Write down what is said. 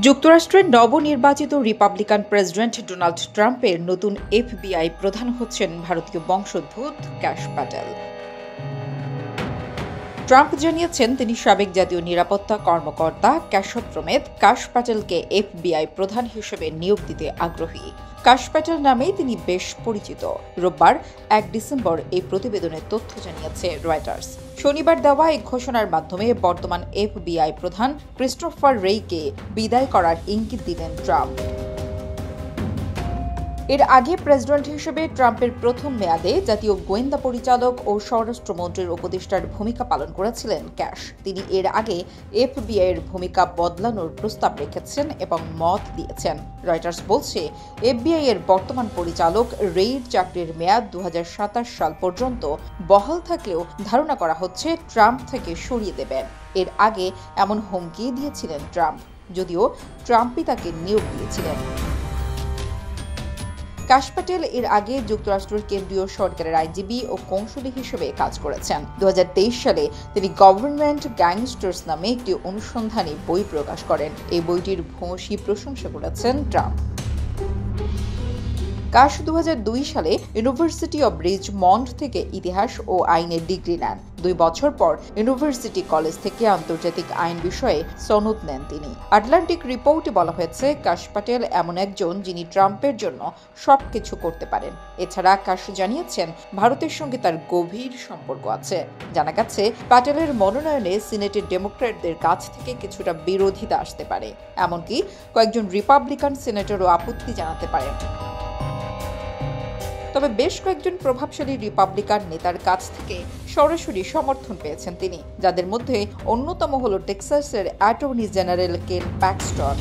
যুক্তরাষ্ট্রের নবনির্বাচিত Republican president Donald ট্রাম্পের নতুন এফবিআই প্রধান হচ্ছেন ভারতীয় বংশোদ্ভূত ক্যাশ প্যাটেল। ট্রাম্প জানিয়েছেন তিনি সাবেক জাতীয় নিরাপত্তা কর্মকর্তা ক্যাশোত্রমেদ কাশ প্যাটেলকে এফবিআই প্রধান হিসেবে নিয়োগ দিতে আগ্রহী। কাশ প্যাটেল নামেই তিনি বেশ পরিচিত। রোববার 1 ডিসেম্বর এই প্রতিবেদনের তথ্য জানিয়েছে রয়টার্স। শনিবার দেওয়া এই ঘোষণার মাধ্যমে বর্তমান এফবিআই প্রধান ক্রিস্টোফার রেইকে বিদায় করার ইঙ্গিত দিলেন ট্রাম্প। এর আগে প্রেসিডেন্ট হিসেবে ট্রাম্পের প্রথম মেয়াদে জাতীয় গোয়েন্দা পরিচালক ও স্বরাষ্ট্রমন্ত্রীর উপদেষ্টার ভূমিকা পালন করেছিলেন ক্যাশ। তিনি এর আগে এফবিআইয়ের ভূমিকা বদলানোর প্রস্তাব রেখেছেন এবং মত দিয়েছেন। রয়টার্স বলছে, এফবিআই এর বর্তমান পরিচালক রেইর চাকরির মেয়াদ 2027 সাল পর্যন্ত বহাল থাকলেও ধারণা করা হচ্ছে ট্রাম্প থেকে সরিয়ে দেবেন। এর আগে এমন হুমকি দিয়েছিলেন ট্রাম্প, যদিও ট্রাম্পই তাকে নিয়োগ দিয়েছিলেন। কাশ প্যাটেল এর আগে যুক্তরাষ্ট্রের কেন্দ্রীয় সরকারের আইনজীবী ও কৌঁসুলি হিসেবে কাজ করেছেন। 2023 সালে তিনি গভর্নমেন্ট গ্যাংস্টার্স নামে একটি অনুসন্ধানী বই প্রকাশ করেন। এই বইটির ভূয়সী প্রশংসা করেছেন ট্রাম্প। কাশ 2002 সালে ইউনিভার্সিটি অব রিচমন্ড থেকে ইতিহাস ও আইনের ডিগ্রি নেন। 2 বছর পর ইউনিভার্সিটি কলেজ থেকে আন্তর্জাতিক আইন বিষয়ে সনদ নেন তিনি। আটলান্টিক রিপোর্টে বলা হয়েছে, কাশ প্যাটেল এমন একজন যিনি ট্রাম্পের জন্য সবকিছু করতে পারেন। এছাড়া কাশ জানিয়েছেন ভারতের সঙ্গে তার গভীর সম্পর্ক আছে। জানা গেছে, প্যাটেলের মনোনয়নে সিনেটের ডেমোক্র্যাটদের কাছ থেকে কিছুটা বিরোধিতা আসতে পারে। এমনকি কয়েকজন রিপাবলিকান সিনেটরও আপত্তি জানাতে পারেন। তবে বেশ কয়েকজন প্রভাবশালী রিপাবলিকান নেতার কাছ থেকে সরাসরি সমর্থন পেয়েছেন তিনি, যাদের মধ্যে অন্যতম হল টেক্সাসের অ্যাটর্নি জেনারেল কেন প্যাক্সটন।